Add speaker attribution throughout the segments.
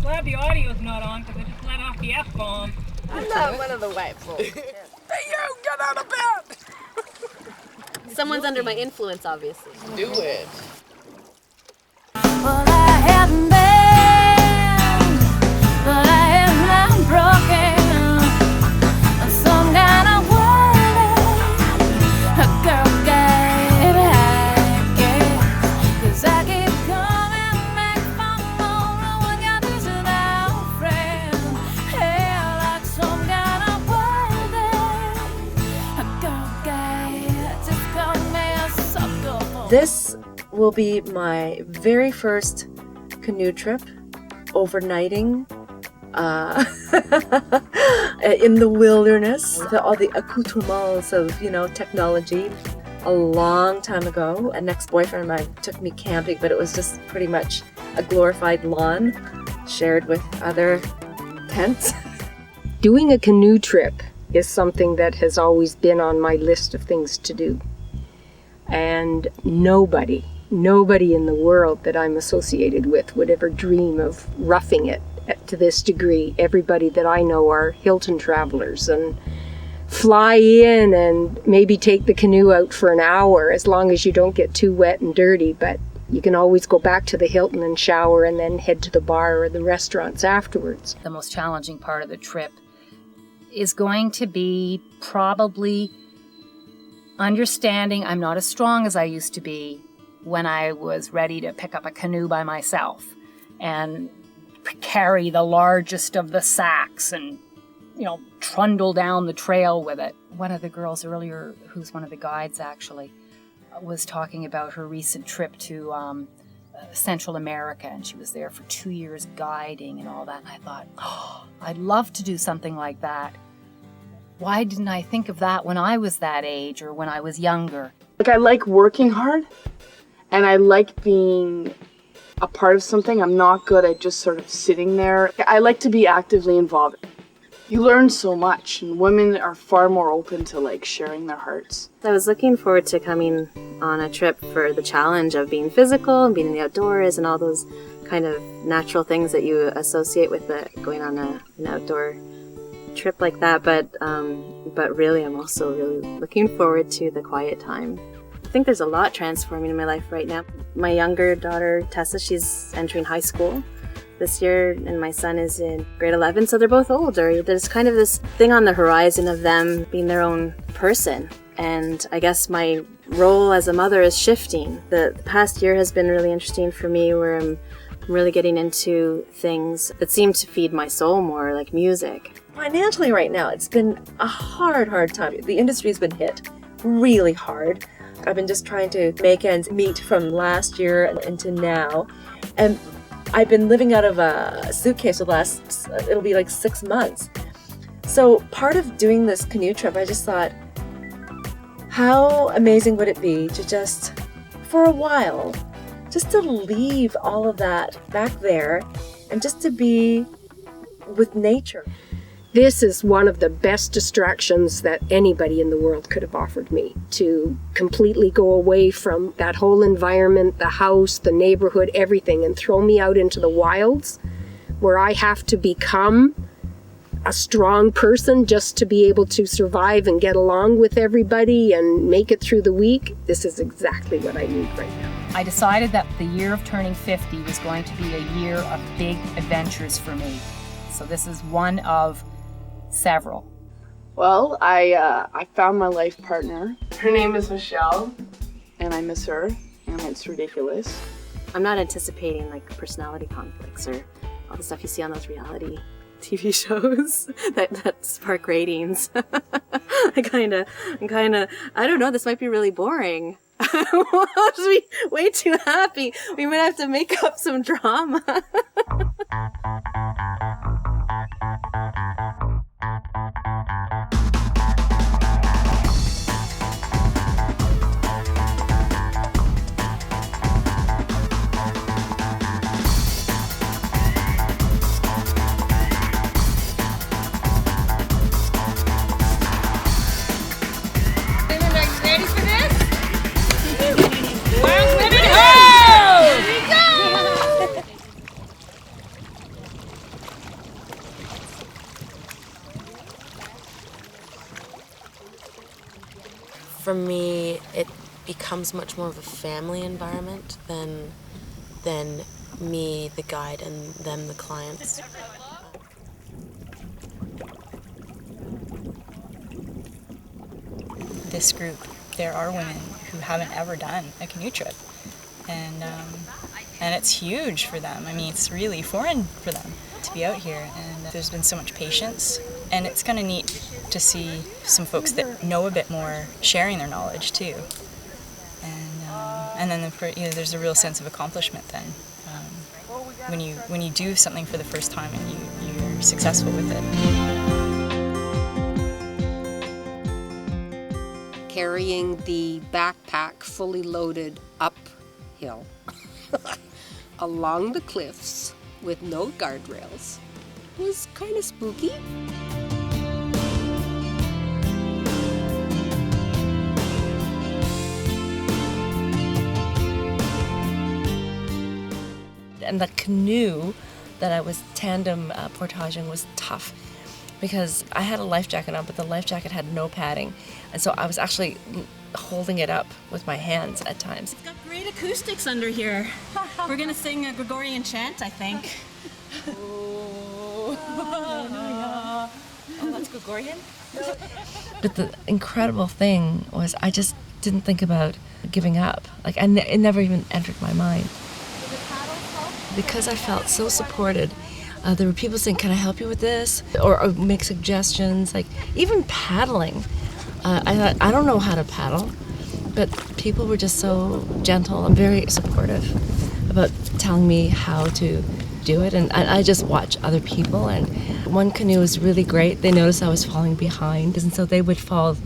Speaker 1: glad the audio's not on because I just let off the F-bomb.
Speaker 2: I'm not one of the white folks.
Speaker 3: Hey, you, get out of bed!
Speaker 2: Someone's under my influence, obviously.
Speaker 3: Do it.
Speaker 4: Well, I haven't been, but I am not broken. Some kind of world, a girl get back, 'cause I keep coming back from home when you're just without friend. Hey, like some kind of world, a girl get just call me a sucker.
Speaker 5: This will be my very first canoe trip, overnighting in the wilderness, with all the accoutrements of, technology. A long time ago, an ex-boyfriend of mine took me camping, but it was just pretty much a glorified lawn shared with other tents.
Speaker 6: Doing a canoe trip is something that has always been on my list of things to do. And nobody in the world that I'm associated with would ever dream of roughing it to this degree. Everybody that I know are Hilton travelers and fly in and maybe take the canoe out for an hour, as long as you don't get too wet and dirty, but you can always go back to the Hilton and shower and then head to the bar or the restaurants afterwards.
Speaker 7: The most challenging part of the trip is going to be probably understanding I'm not as strong as I used to be when I was ready to pick up a canoe by myself and carry the largest of the sacks and, trundle down the trail with it. One of the girls earlier, who's one of the guides actually, was talking about her recent trip to Central America, and she was there for 2 years guiding and all that. And I thought, I'd love to do something like that. Why didn't I think of that when I was that age or when I was younger?
Speaker 8: I like working hard, and I like being a part of something. I'm not good at just sort of sitting there. I like to be actively involved. You learn so much, and women are far more open to sharing their hearts.
Speaker 2: I was looking forward to coming on a trip for the challenge of being physical and being in the outdoors and all those kind of natural things that you associate with going on an outdoor trip like that. But really, I'm also really looking forward to the quiet time. I think there's a lot transforming in my life right now. My younger daughter, Tessa, she's entering high school this year, and my son is in grade 11, so they're both older. There's kind of this thing on the horizon of them being their own person, and I guess my role as a mother is shifting. The past year has been really interesting for me, where I'm really getting into things that seem to feed my soul more, like music.
Speaker 5: Financially right now, it's been a hard time. The industry's been hit really hard. I've been just trying to make ends meet from last year into now, and I've been living out of a suitcase for the last, it'll be 6 months. So part of doing this canoe trip, I just thought, how amazing would it be to just, for a while, just to leave all of that back there and just to be with nature.
Speaker 6: This is one of the best distractions that anybody in the world could have offered me, to completely go away from that whole environment, the house, the neighborhood, everything, and throw me out into the wilds where I have to become a strong person just to be able to survive and get along with everybody and make it through the week. This is exactly what I need right now.
Speaker 7: I decided that the year of turning 50 was going to be a year of big adventures for me. So this is one of several.
Speaker 8: Well, I found my life partner. Her name is Michelle, and I miss her, and it's ridiculous.
Speaker 2: I'm not anticipating personality conflicts or all the stuff you see on those reality TV shows that spark ratings. I don't know, this might be really boring. We'll just be way too happy. We might have to make up some drama.
Speaker 9: For me, it becomes much more of a family environment than me, the guide, and them, the clients.
Speaker 10: This group, there are women who haven't ever done a canoe trip, and it's huge for them. I mean, it's really foreign for them to be out here, and there's been so much patience, and it's kind of neat to see some folks that know a bit more sharing their knowledge too, and then there's a real sense of accomplishment then when you do something for the first time and you're successful with it.
Speaker 11: Carrying the backpack fully loaded uphill along the cliffs with no guardrails was kind of spooky.
Speaker 5: And the canoe that I was tandem portaging was tough because I had a life jacket on, but the life jacket had no padding. And so I was actually holding it up with my hands at times.
Speaker 12: It's got great acoustics under here. We're going to sing a Gregorian chant, I think.
Speaker 5: Oh, that's Gregorian? But the incredible thing was I just didn't think about giving up. Like, it never even entered my mind. Because I felt so supported, there were people saying, "Can I help you with this?" or make suggestions. Like even paddling, I thought I don't know how to paddle, but people were just so gentle and very supportive about telling me how to do it. And I just watched other people. And one canoe was really great. They noticed I was falling behind, and so they would fall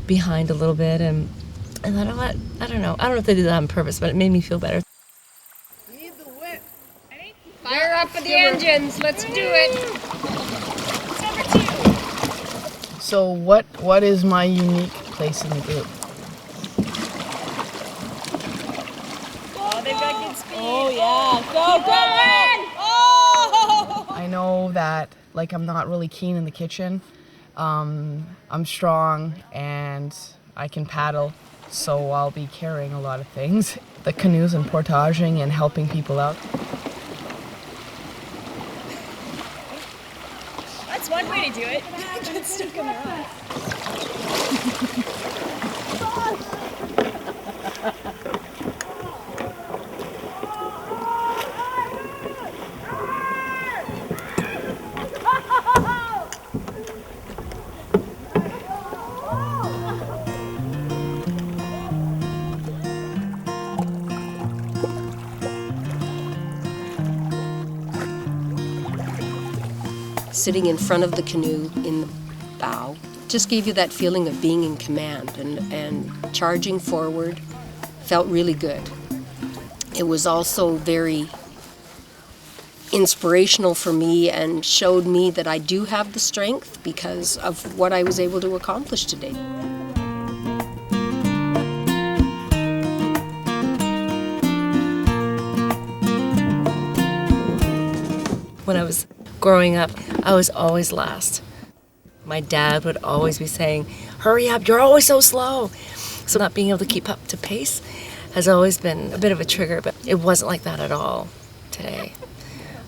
Speaker 5: behind a little bit. And I thought, oh, I don't know if they did that on purpose, but it made me feel better.
Speaker 6: Fire up for the engines. Let's do it.
Speaker 8: So what is my unique place in the group?
Speaker 12: Oh, they've got good speed. Oh, yeah. Go. Oh!
Speaker 8: I know that I'm not really keen in the kitchen. I'm strong and I can paddle, so I'll be carrying a lot of things. The canoes and portaging and helping people out.
Speaker 12: That's one way to do it. Get stuck in the rock.
Speaker 11: Sitting in front of the canoe in the bow just gave you that feeling of being in command, and charging forward felt really good. It was also very inspirational for me and showed me that I do have the strength because of what I was able to accomplish today.
Speaker 5: When I was growing up, I was always last. My dad would always be saying, "Hurry up, you're always so slow." So not being able to keep up to pace has always been a bit of a trigger, but it wasn't like that at all today.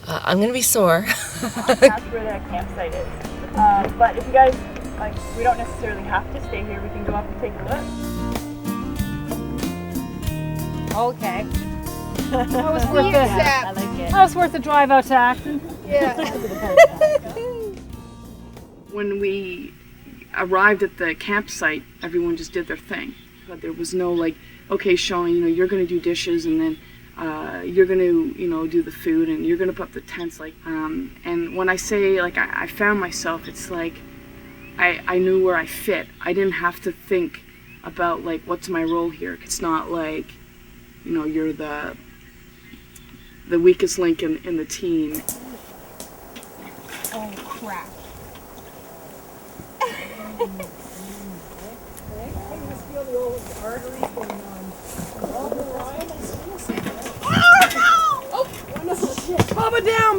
Speaker 5: I'm gonna be sore.
Speaker 13: That's where the campsite is. But if you guys, we don't necessarily have to stay here. We can go up and take a look.
Speaker 1: Okay. That was worth it.
Speaker 13: I like it.
Speaker 1: That was worth the drive out to Acton.
Speaker 13: Yeah.
Speaker 8: When we arrived at the campsite, everyone just did their thing. But there was no okay, Sean, you're going to do dishes, and then you're going to, do the food, and you're going to put up the tents. And when I say, I found myself, it's I knew where I fit. I didn't have to think about, what's my role here. It's not you're the weakest link in the team.
Speaker 13: Oh, crap.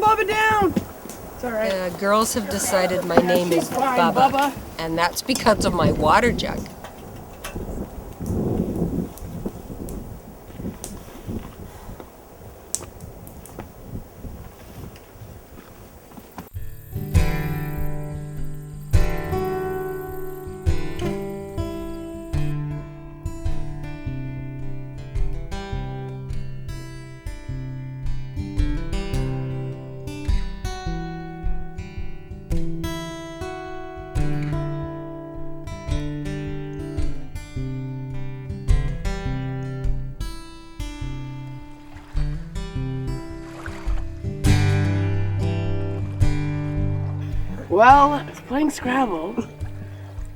Speaker 8: Bubba down! It's all right.
Speaker 11: Girls have decided my name is Bubba, and that's because of my water jug.
Speaker 8: Well, I was playing Scrabble,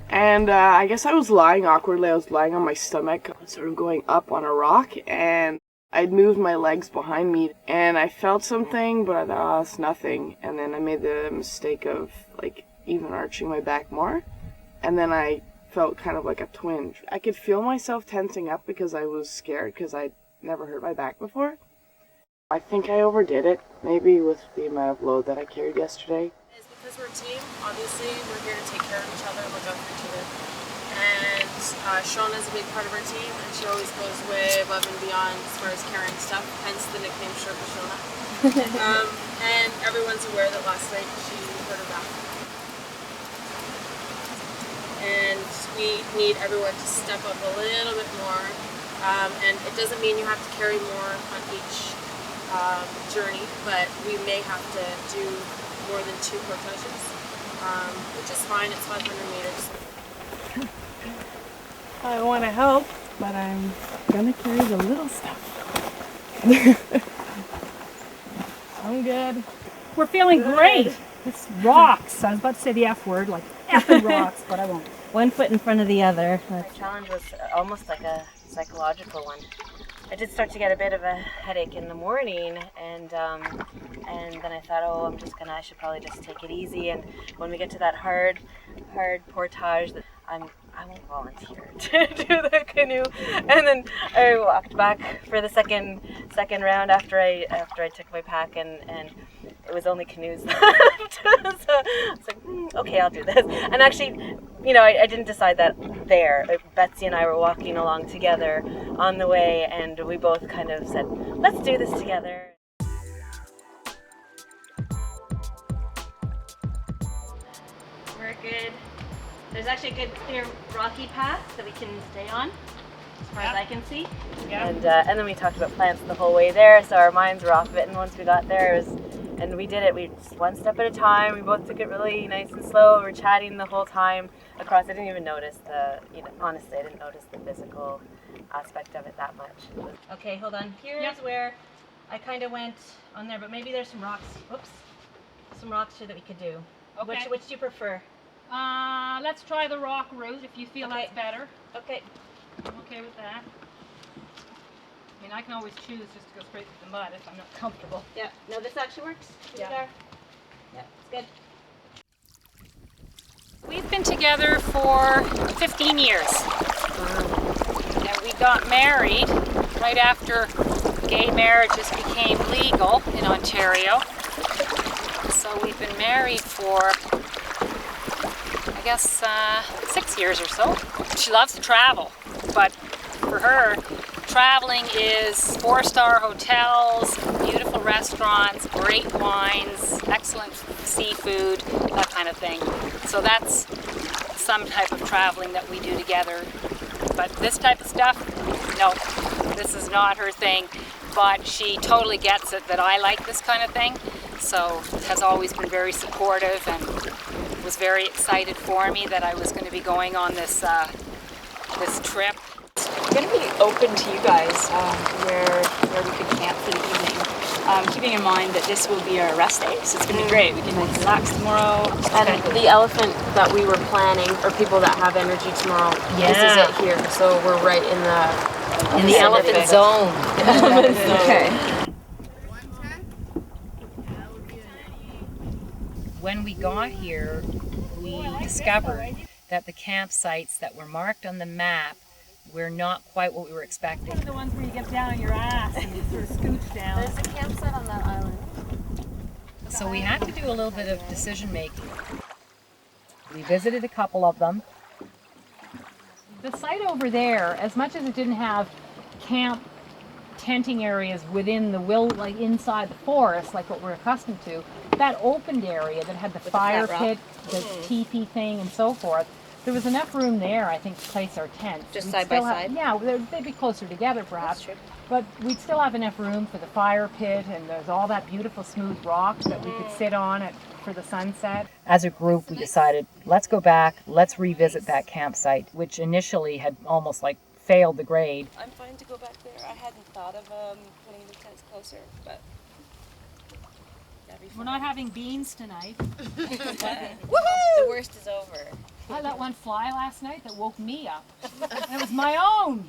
Speaker 8: and I guess I was lying awkwardly. I was lying on my stomach, sort of going up on a rock, and I'd moved my legs behind me, and I felt something, but I thought, oh, it's nothing. And then I made the mistake of, like, even arching my back more, and then I felt kind of like a twinge. I could feel myself tensing up because I was scared, because I'd never hurt my back before. I think I overdid it, maybe with the amount of load that I carried yesterday.
Speaker 9: It's because we're a team. Obviously, we're here to take care of each other, look out for each other. And Shona's a big part of our team, and she always goes way above and beyond as far as carrying stuff, hence the nickname Sherpa Shona. And everyone's aware that last night she hurt her back. And we need everyone to step up a little bit more. And it doesn't mean you have to carry more on each journey, but we may have to do more than 2 portages, which is fine. It's 500 meters.
Speaker 13: I want to help, but I'm gonna carry the little stuff. I'm good.
Speaker 1: We're feeling great. It's rocks. I was about to say the F word, like effing rocks, but I won't.
Speaker 2: One foot in front of the other. The challenge was almost like a psychological one. I did start to get a bit of a headache in the morning, and then I thought, oh, I should probably just take it easy. And when we get to that hard portage, I won't volunteer to do the canoe. And then I walked back for the second round after I took my pack, and it was only canoes left. So I was like, okay, I'll do this. And actually, I didn't decide that there. Betsy and I were walking along together on the way, and we both kind of said, let's do this together. We're good. There's actually a good clear rocky path that we can stay on, as far as I can see. Yeah. And then we talked about plants the whole way there, so our minds were off of it. And once we got there, and we did it. We just one step at a time. We both took it really nice and slow. We were chatting the whole time across. I didn't even notice honestly, I didn't notice the physical aspect of it that much. Okay, hold on. Here's where I kind of went on there, but maybe there's some rocks. Whoops, some rocks here that we could do.
Speaker 1: Okay.
Speaker 2: Which do you prefer?
Speaker 1: Let's try the rock route if you feel that's better.
Speaker 2: Okay.
Speaker 1: I'm okay with that. I mean, I can always choose just to go straight to the mud if I'm not comfortable.
Speaker 2: Yeah. No, this actually works.
Speaker 1: Yeah.
Speaker 2: Yeah, it's good.
Speaker 7: We've been together for 15 years. And we got married right after gay marriages became legal in Ontario. So we've been married for, I guess, 6 years or so. She loves to travel, but for her, traveling is 4-star hotels, beautiful restaurants, great wines, excellent seafood, that kind of thing. So that's some type of traveling that we do together. But this type of stuff, no, this is not her thing. But she totally gets it that I like this kind of thing. So has always been very supportive and was very excited for me that I was going to be going on this this trip.
Speaker 10: We're going to be open to you guys where we could camp for the evening. Keeping in mind that this will be our rest day, so it's going to be great. We can relax tomorrow.
Speaker 9: And the elephant that we were planning, or people that have energy tomorrow, this is it here. So we're right in the elephant zone.
Speaker 7: Okay. When we got here, we discovered that the campsites that were marked on the map were not quite what we were expecting.
Speaker 1: The ones where you get down on your ass and you sort of scooch down.
Speaker 9: There's a campsite on that island.
Speaker 7: So we had to do a little bit of decision making. We visited a couple of them. The site over there, as much as it didn't have camp tenting areas within the like inside the forest, like what we're accustomed to, that opened area that had the fire pit, the teepee thing, and so forth, there was enough room there, I think, to place our tents.
Speaker 2: Just side by side?
Speaker 7: Yeah, they'd be closer together, perhaps.
Speaker 2: That's true.
Speaker 7: But we'd still have enough room for the fire pit, and there's all that beautiful smooth rock that we could sit on for the sunset. As a group, we decided, let's go back, let's revisit that campsite, which initially had almost like failed the grade.
Speaker 14: I'm fine to go back there. I hadn't thought of putting the tents closer, but yeah.
Speaker 1: We're not having beans tonight.
Speaker 9: The worst is over.
Speaker 1: I let one fly last night that woke me up. And it was my own.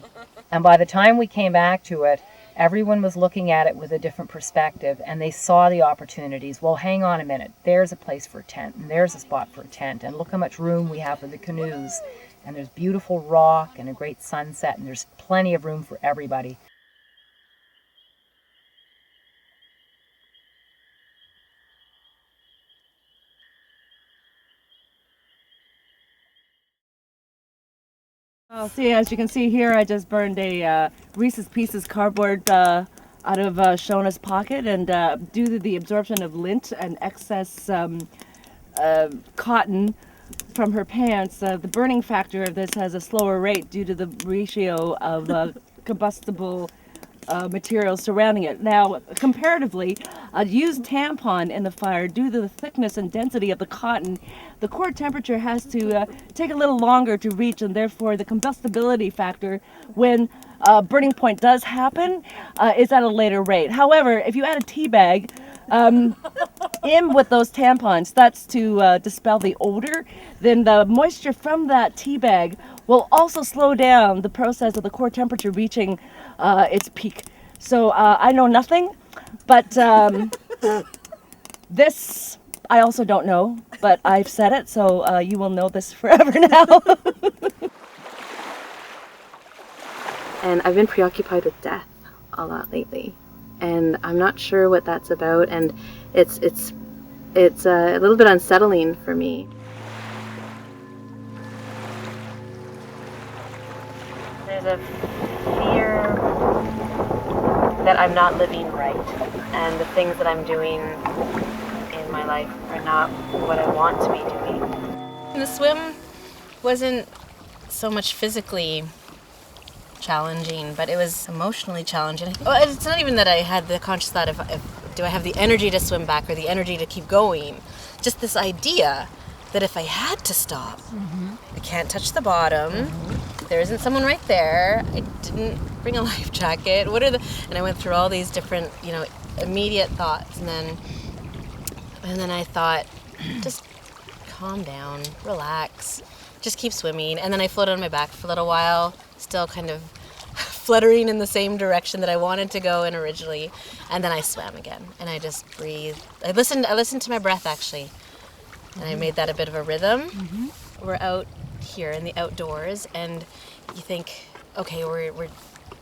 Speaker 7: And by the time we came back to it, everyone was looking at it with a different perspective, and they saw the opportunities. Well, hang on a minute. There's a place for a tent, and there's a spot for a tent, and look how much room we have for the canoes. And there's beautiful rock and a great sunset, and there's plenty of room for everybody.
Speaker 13: See, as you can see here, I just burned a Reese's Pieces cardboard out of Shona's pocket, and due to the absorption of lint and excess cotton from her pants, the burning factor of this has a slower rate due to the ratio of combustible materials surrounding it. Now, comparatively, a used tampon in the fire, due to the thickness and density of the cotton, the core temperature has to take a little longer to reach, and therefore the combustibility factor, when burning point does happen, is at a later rate. However, if you add a tea bag in with those tampons, that's to dispel the odor, then the moisture from that tea bag will also slow down the process of the core temperature reaching its peak. So I know nothing, but this I also don't know, but I've said it, so you will know this forever now.
Speaker 2: And I've been preoccupied with death a lot lately, and I'm not sure what that's about, and it's a little bit unsettling for me. There's a fear that I'm not living right, and the things that I'm doing in my life are not what I want to be doing.
Speaker 9: The swim wasn't so much physically challenging, but it was emotionally challenging. Well, it's not even that I had the conscious thought of do I have the energy to swim back or the energy to keep going. Just this idea that if I had to stop, I can't touch the bottom, there isn't someone right there, I didn't bring a life jacket, and I went through all these different, immediate thoughts, and then I thought, just calm down, relax, just keep swimming. And then I floated on my back for a little while, still kind of fluttering in the same direction that I wanted to go in originally. And then I swam again, and I just breathed. I listened to my breath, actually, and I made that a bit of a rhythm. We're out here in the outdoors, and you think, okay, we're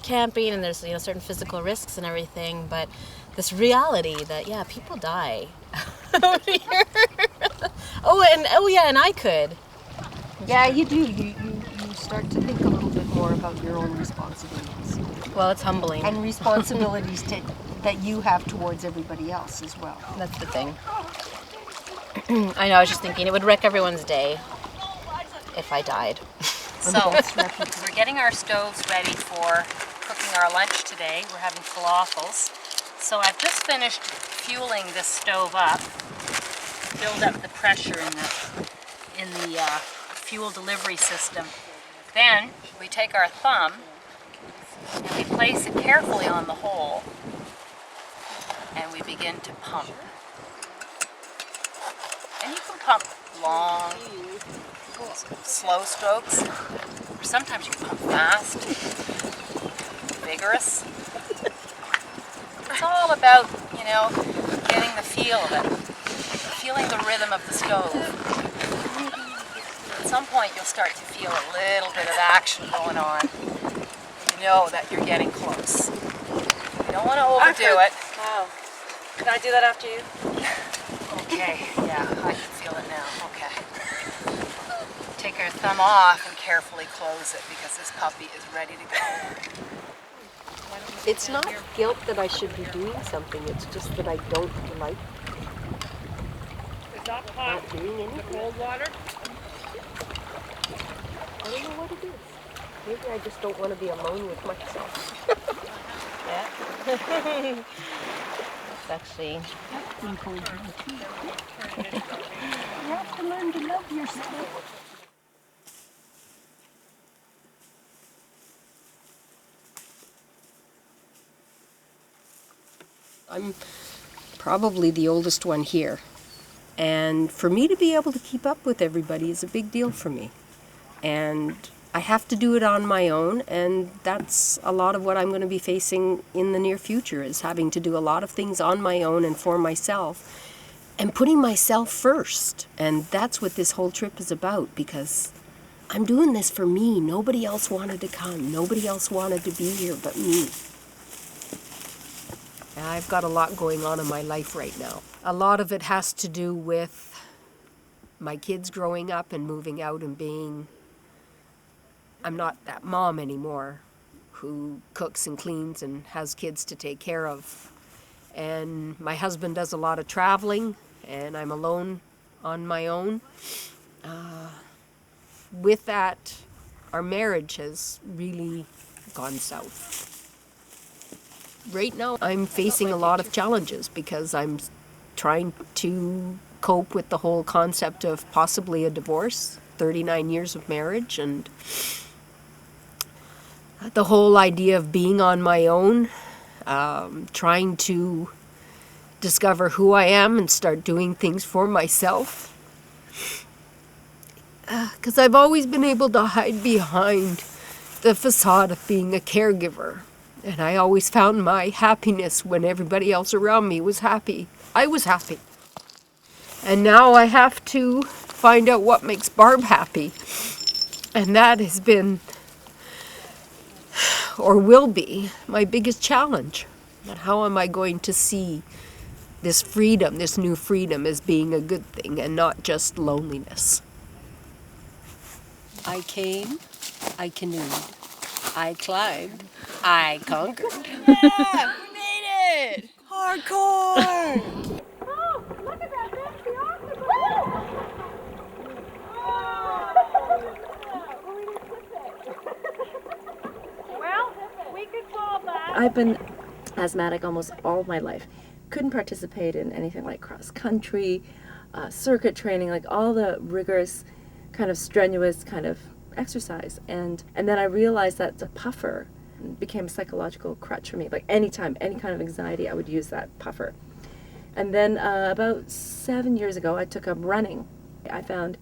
Speaker 9: camping, and there's certain physical risks and everything, but this reality that people die out here. And I could.
Speaker 12: Yeah, you do. You start to think a little bit more about your own responsibilities.
Speaker 9: Well, it's humbling.
Speaker 12: And responsibilities that you have towards everybody else as well.
Speaker 9: That's the thing. I know, I was just thinking it would wreck everyone's day if I died.
Speaker 7: So, we're getting our stoves ready for cooking our lunch today. We're having falafels. So I've just finished fueling this stove up, build up the pressure in the fuel delivery system. Then we take our thumb and we place it carefully on the hole, and we begin to pump. And you can pump long, slow strokes, or sometimes you can pump fast, vigorous. It's all about, getting the feel of it, feeling the rhythm of the stove. At some point you'll start to feel a little bit of action going on. You know that you're getting close. You don't want to overdo it.
Speaker 5: Wow. Can I do that after you?
Speaker 7: Okay, yeah, I can feel it now. Okay. Take your thumb off and carefully close it, because this puppy is ready to go.
Speaker 11: It's not guilt that I should be doing something, it's just that I don't like not doing anything.
Speaker 8: Cold water?
Speaker 11: I don't know what it is. Maybe I just don't want to be alone with myself.
Speaker 9: Yeah. It's actually...
Speaker 12: You have to learn to love yourself.
Speaker 11: I'm probably the oldest one here. And for me to be able to keep up with everybody is a big deal for me. And I have to do it on my own, and that's a lot of what I'm going to be facing in the near future, is having to do a lot of things on my own and for myself, and putting myself first. And that's what this whole trip is about, because I'm doing this for me. Nobody else wanted to come. Nobody else wanted to be here but me. And I've got a lot going on in my life right now. A lot of it has to do with my kids growing up and moving out and being... I'm not that mom anymore who cooks and cleans and has kids to take care of. And my husband does a lot of traveling, and I'm alone on my own. With that, our marriage has really gone south. Right now, I'm facing a lot of challenges because I'm trying to cope with the whole concept of possibly a divorce, 39 years of marriage, and the whole idea of being on my own, trying to discover who I am and start doing things for myself. Because I've always been able to hide behind the facade of being a caregiver. And I always found my happiness when everybody else around me was happy. I was happy. And now I have to find out what makes Barb happy. And that has been, or will be, my biggest challenge. And how am I going to see this freedom, this new freedom, as being a good thing and not just loneliness? I came, I canoed, I climbed, I conquered.
Speaker 3: Yeah, we made it! Hardcore!
Speaker 4: Oh, look at that fancy octopus!
Speaker 1: Well, we could solve that.
Speaker 5: I've been asthmatic almost all of my life. Couldn't participate in anything like cross country, circuit training, like all the rigorous, kind of strenuous kind of exercise. And then I realized that the puffer became a psychological crutch for me. Like anytime, any kind of anxiety, I would use that puffer. And then about 7 years ago, I took up running. I found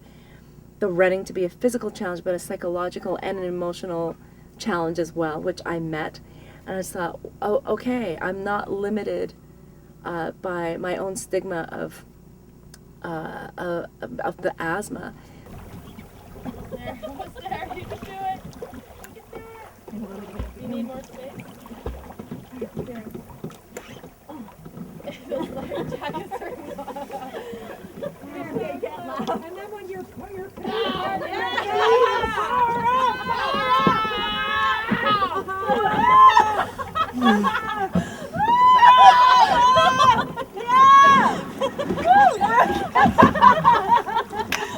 Speaker 5: the running to be a physical challenge, but a psychological and an emotional challenge as well, which I met. And I just thought, oh, okay, I'm not limited by my own stigma of the asthma.
Speaker 1: There, almost there. You can do it. You can do it. You need more space? Here. Oh. It feels like your jacket's hurting. Here, get loud. And then when you're power,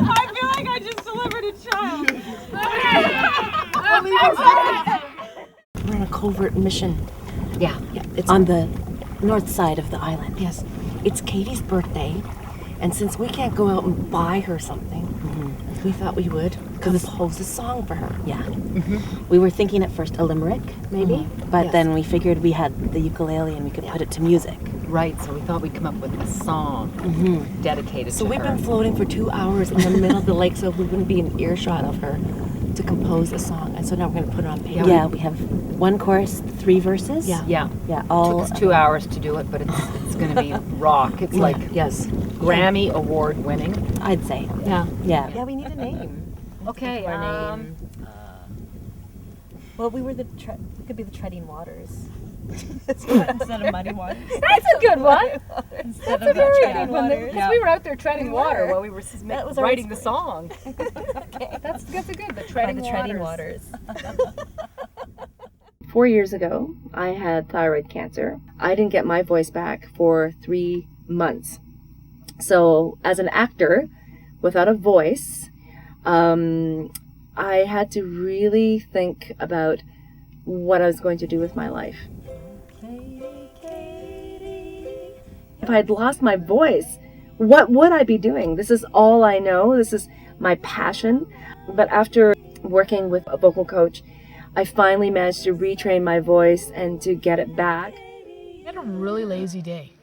Speaker 3: I feel like I just delivered a child.
Speaker 14: We're on a covert mission.
Speaker 5: Yeah.
Speaker 14: It's on the north side of the island. Yes. It's Katie's birthday, and since we can't go out and buy her something, we thought we would compose a song for her. Yeah. We were thinking at first a limerick, maybe, but then we figured we had the ukulele and we could put it to music.
Speaker 15: Right, so we thought we'd come up with a song dedicated to
Speaker 14: So
Speaker 15: her.
Speaker 14: we've been floating for 2 hours in the middle of the lake so we wouldn't be in earshot of her to compose a song. And so now we're going to put it on paper. Yeah, we have one chorus, 3 verses.
Speaker 15: Yeah.
Speaker 14: All.
Speaker 15: Took us 2 hours to do it, but it's going to be rock. It's like Grammy award winning.
Speaker 14: I'd say.
Speaker 15: Yeah.
Speaker 14: Yeah, we need a name.
Speaker 15: Okay.
Speaker 14: Well, we could be the Treading Waters.
Speaker 13: Instead of Muddy Waters.
Speaker 1: That's a good one.
Speaker 13: Instead
Speaker 1: That's a
Speaker 13: of
Speaker 1: very
Speaker 13: Treading
Speaker 1: good one.
Speaker 13: Waters.
Speaker 1: Because we were out there treading water while we were
Speaker 14: That was our
Speaker 1: writing the song. That's a good. The treading waters.
Speaker 5: 4 years ago, I had thyroid cancer. I didn't get my voice back for 3 months. So as an actor without a voice, I had to really think about what I was going to do with my life. If I had lost my voice, what would I be doing? This is all I know. This is my passion. But after working with a vocal coach, I finally managed to retrain my voice and to get it back.
Speaker 16: I had a really lazy day.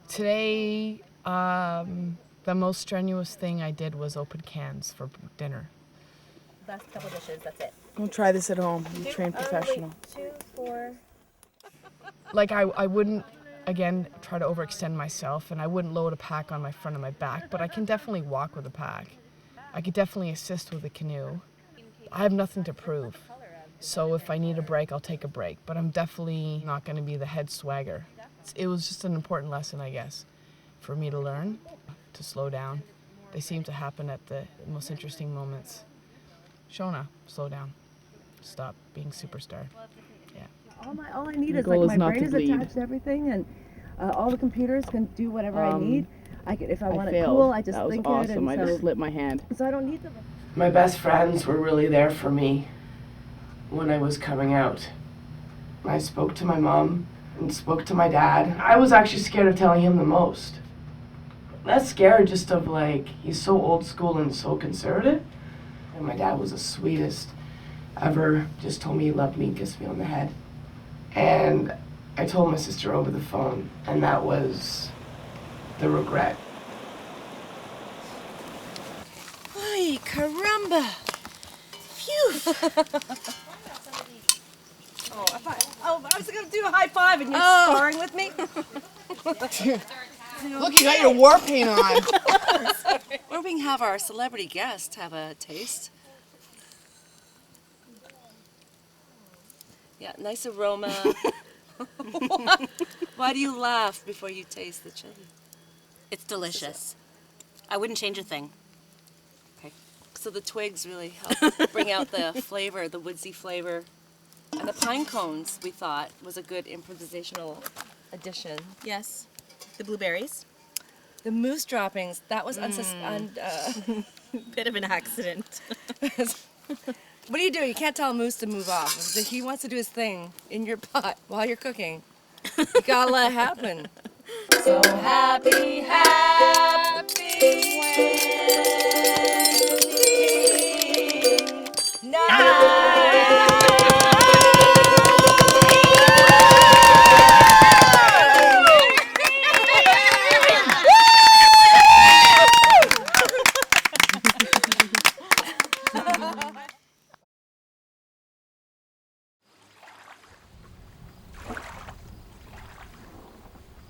Speaker 8: Today, the most strenuous thing I did was open cans for dinner.
Speaker 2: Last couple dishes, that's it.
Speaker 8: Don't try this at home. I'm a trained professional.
Speaker 2: 2, 4.
Speaker 8: Like I wouldn't, again, try to overextend myself, and I wouldn't load a pack on my front of my back, but I can definitely walk with a pack. I could definitely assist with a canoe. I have nothing to prove. So if I need a break, I'll take a break, but I'm definitely not going to be the head swagger. It was just an important lesson, I guess, for me to learn, to slow down. They seem to happen at the most interesting moments. Shona, slow down. Stop being superstar. Yeah.
Speaker 13: All I need
Speaker 8: Your
Speaker 13: is
Speaker 8: goal
Speaker 13: like
Speaker 8: is
Speaker 13: my
Speaker 8: not
Speaker 13: brain
Speaker 8: to
Speaker 13: is
Speaker 8: bleed.
Speaker 13: attached to everything, and all the computers can do whatever I need. If I want it
Speaker 8: failed.
Speaker 13: cool, I just
Speaker 8: That was
Speaker 13: link
Speaker 8: awesome.
Speaker 13: it, and
Speaker 8: I
Speaker 13: so
Speaker 8: just slipped my hand.
Speaker 13: So I don't need them.
Speaker 8: My best friends were really there for me when I was coming out. I spoke to my mom and spoke to my dad. I was actually scared of telling him the most. Not scared, just of like, he's so old school and so conservative. And my dad was the sweetest ever. Just told me he loved me, kissed me on the head. And I told my sister over the phone, and that was the regret.
Speaker 14: Ay, caramba! Phew! I was gonna do a high five and you're sparring with me?
Speaker 8: Look, you got your war paint on.
Speaker 14: Or we can have our celebrity guest have a taste. Yeah, nice aroma. Why do you laugh before you taste the chili?
Speaker 16: It's delicious. I wouldn't change a thing.
Speaker 14: Okay. So the twigs really help bring out the flavor, the woodsy flavor. And the pine cones, we thought, was a good improvisational addition.
Speaker 16: Yes. The blueberries.
Speaker 14: The moose droppings, that was
Speaker 16: Bit of an accident.
Speaker 14: What do? You can't tell a moose to move off. If he wants to do his thing in your pot while you're cooking, you gotta let it happen. So happy, happy night.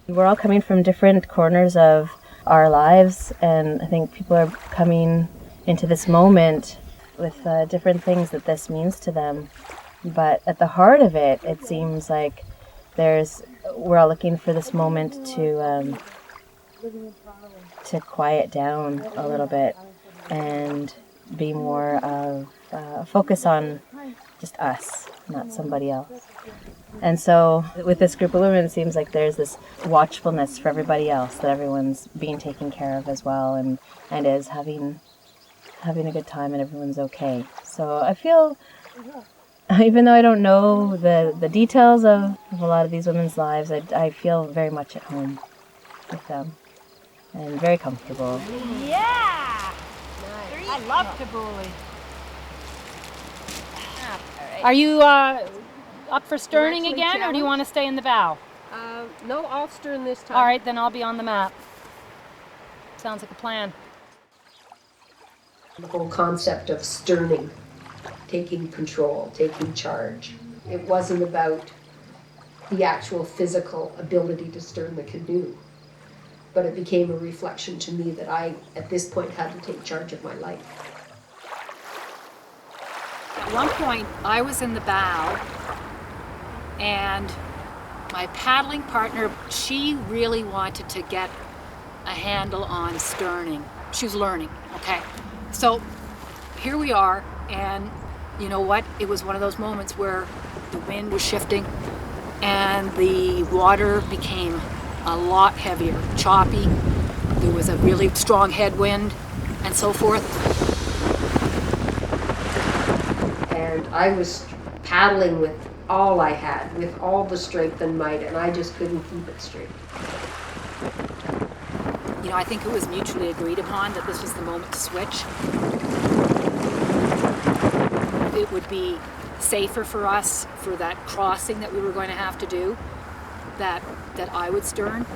Speaker 2: We're all coming from different corners of our lives, and I think people are coming into this moment with different things that this means to them. But at the heart of it, it seems like we're all looking for this moment to quiet down a little bit and be more of focus on just us, not somebody else. And so with this group of women, it seems like there's this watchfulness for everybody else, that everyone's being taken care of as well, and is having a good time, and everyone's okay. So I feel, even though I don't know the details of a lot of these women's lives, I feel very much at home with them and very comfortable.
Speaker 3: Yeah! I love tabbouleh. Are you up for sterning again, or do you want to stay in the bow?
Speaker 12: No, I'll stern this time.
Speaker 3: All right, then I'll be on the map. Sounds like a plan.
Speaker 17: The whole concept of sterning, taking control, taking charge. It wasn't about the actual physical ability to stern the canoe, but it became a reflection to me that I, at this point, had to take charge of my life.
Speaker 7: At one point, I was in the bow, and my paddling partner, she really wanted to get a handle on sterning. She was learning, okay? So here we are, and you know what? It was one of those moments where the wind was shifting and the water became a lot heavier, choppy. There was a really strong headwind and so forth.
Speaker 17: And I was paddling with all I had, with all the strength and might, and I just couldn't keep it straight.
Speaker 7: You know, I think it was mutually agreed upon that this was the moment to switch. It would be safer for us for that crossing that we were going to have to do that I would stern.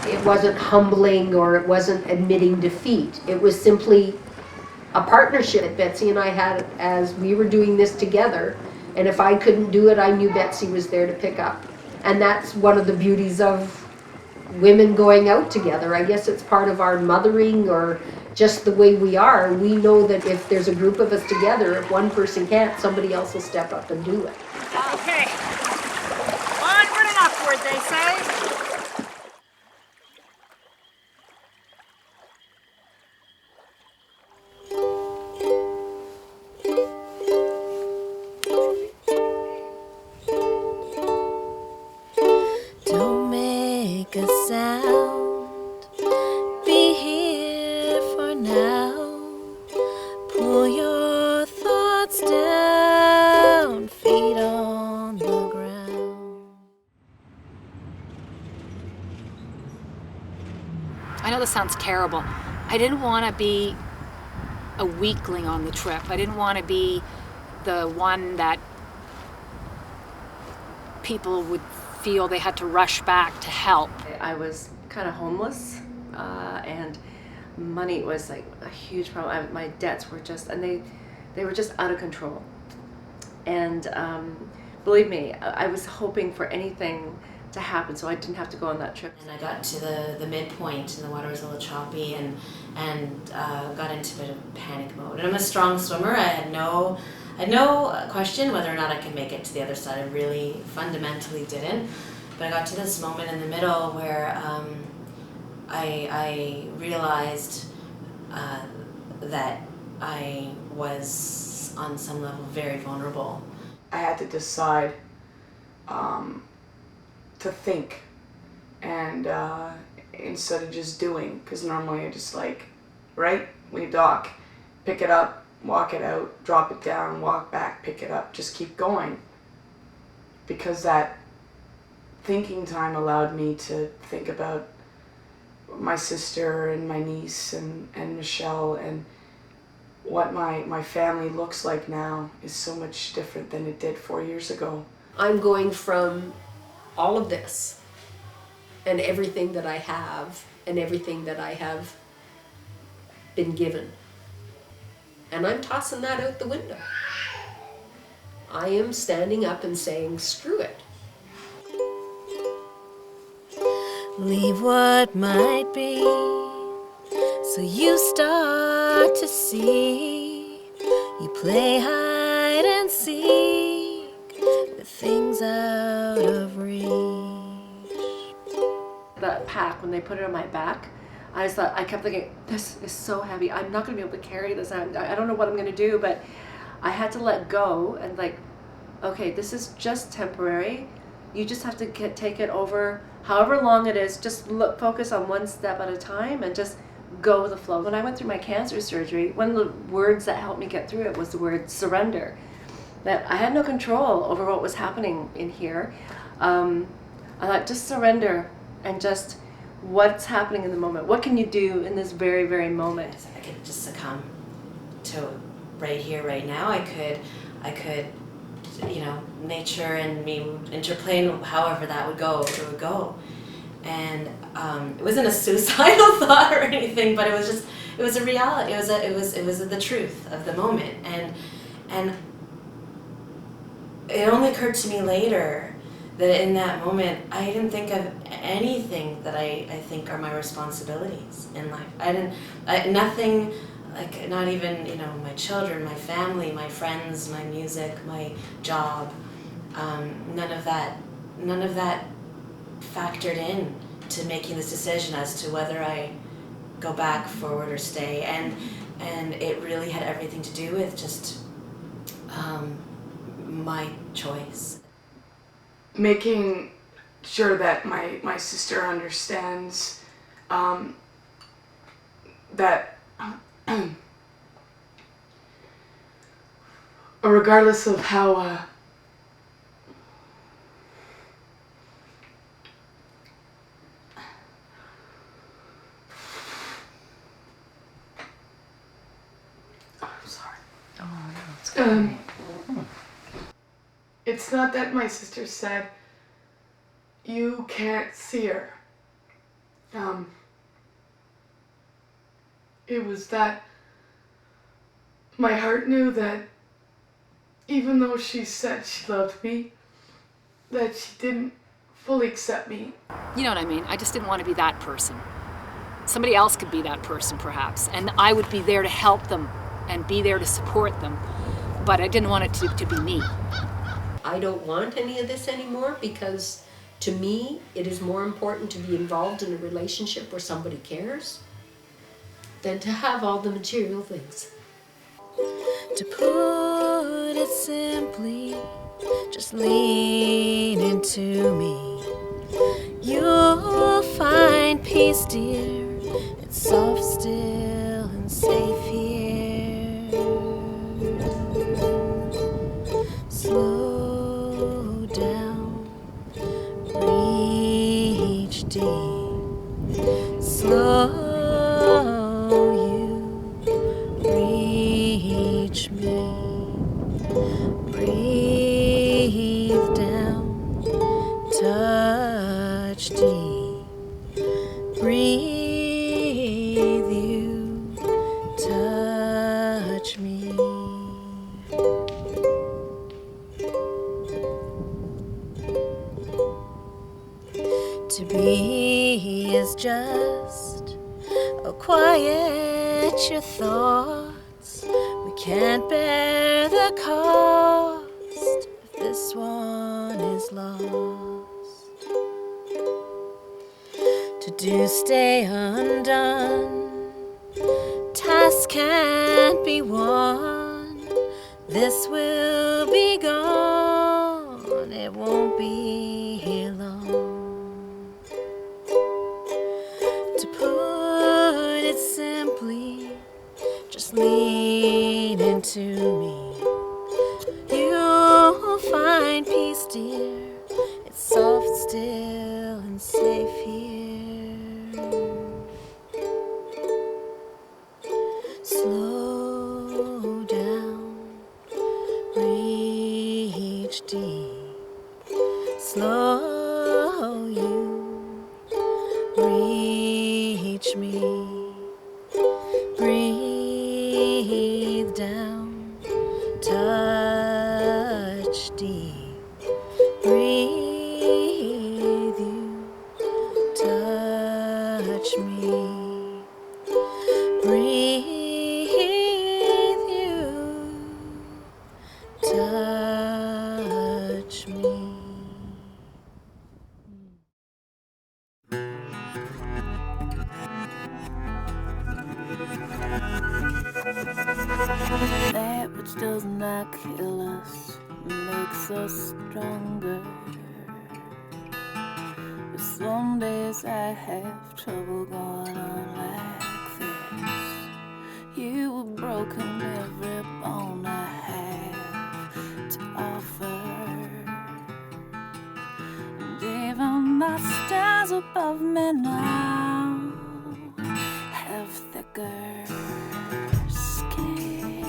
Speaker 17: It wasn't humbling or it wasn't admitting defeat. It was simply a partnership that Betsy and I had as we were doing this together. And if I couldn't do it, I knew Betsy was there to pick up. And that's one of the beauties of women going out together. I guess it's part of our mothering or just the way we are. We know that if there's a group of us together, if one person can't, somebody else will step up and do it.
Speaker 3: Okay. Onward and upward, they say.
Speaker 4: Don't make a sound. Be here for now. Pull your thoughts down. Feet on the ground.
Speaker 7: I know this sounds terrible. I didn't want to be a weakling on the trip. I didn't want to be the one that people would feel they had to rush back to help.
Speaker 5: I was kind of homeless, and money was like a huge problem. My debts were just, and they were just out of control. And believe me, I was hoping for anything to happen so I didn't have to go on that trip.
Speaker 2: And I got to the midpoint and the water was a little choppy and got into a bit of panic mode. And I'm a strong swimmer. I had no question whether or not I could make it to the other side. I really fundamentally didn't. But I got to this moment in the middle where I realized that I was on some level very vulnerable.
Speaker 8: I had to decide to think and instead of just doing, because normally I just like, right, when you dock, pick it up, walk it out, drop it down, walk back, pick it up, just keep going. Because that thinking time allowed me to think about my sister and my niece and Michelle, and what my family looks like now is so much different than it did 4 years ago.
Speaker 17: I'm going from all of this and everything that I have and everything that I have been given. And I'm tossing that out the window. I am standing up and saying, screw it.
Speaker 4: Leave what might be, so you start to see. You play hide and seek with things out of reach.
Speaker 5: That pack, when they put it on my back, I kept thinking, this is so heavy. I'm not going to be able to carry this. I don't know what I'm going to do, but I had to let go and like, okay, this is just temporary. You just have to take it over, however long it is, just focus on one step at a time and just go with the flow. When I went through my cancer surgery, one of the words that helped me get through it was the word surrender. That I had no control over what was happening in here. I thought, just surrender and just what's happening in the moment. What can you do in this very, very moment?
Speaker 2: I could just succumb to right here, right now. I could, you know, nature and me interplay, however that would go, it would go. And it wasn't a suicidal thought or anything, but it was a reality. It was the truth of the moment. And it only occurred to me later that in that moment, I didn't think of anything that I think are my responsibilities in life. Nothing, like not even, you know, my children, my family, my friends, my music, my job, none of that factored in to making this decision as to whether I go back, forward, or stay. And it really had everything to do with just my choice.
Speaker 8: Making sure that my sister understands that regardless of how I'm sorry.
Speaker 15: Oh, no, it's okay.
Speaker 8: It's not that my sister said, you can't see her. It was that my heart knew that even though she said she loved me, that she didn't fully accept me.
Speaker 7: You know what I mean? I just didn't want to be that person. Somebody else could be that person, perhaps, and I would be there to help them and be there to support them, but I didn't want it to be me.
Speaker 17: I don't want any of this anymore because to me, it is more important to be involved in a relationship where somebody cares than to have all the material things.
Speaker 4: To put it simply, just lean into me. You'll find peace, dear. It's soft, still, and safe here. Slow down, reach deep. Slow, you reach me. Breathe down, touch deep. Breathe, you touch me. To be is just quiet your thoughts. We can't bear the cost if this one is lost. To do stay undone. Task can't be won. This will be gone. It won't be here long. To put it simply, just lean into me. You'll find peace, dear. It's soft, still, and safe here. Slow down, reach deep. Slow, you reach me. Breathe down, touch deep. Breathe, you touch me. Breathe, you touch me. That which does not kill us makes us stronger. But some days I have trouble going on like this. You have broken every bone I have to offer. And even the stars above me now have thicker skin.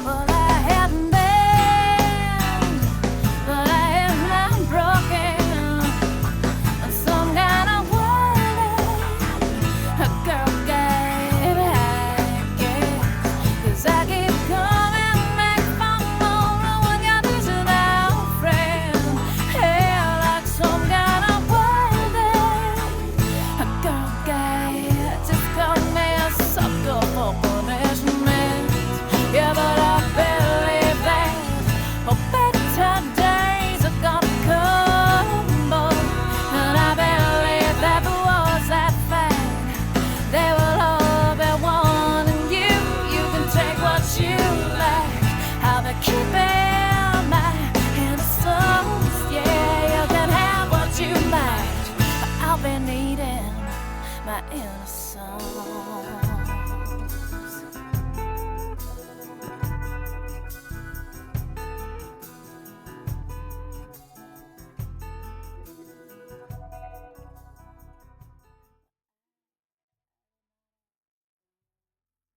Speaker 4: Well, I haven't been, but I am not broken. Some kind of world, a girl gave I guess. 'Cause I keep coming back for more when you're losing out, friend. Hey, like some kind of world, a girl gave just called me a sucker for punishment. Yeah, but I believe that better days are gonna come, boy. And I believe that the wars that fight, they will all be won. And you can take what you like. I'll be keeping my innocence. Yeah, you can have what you might, but I'll be needing my innocence.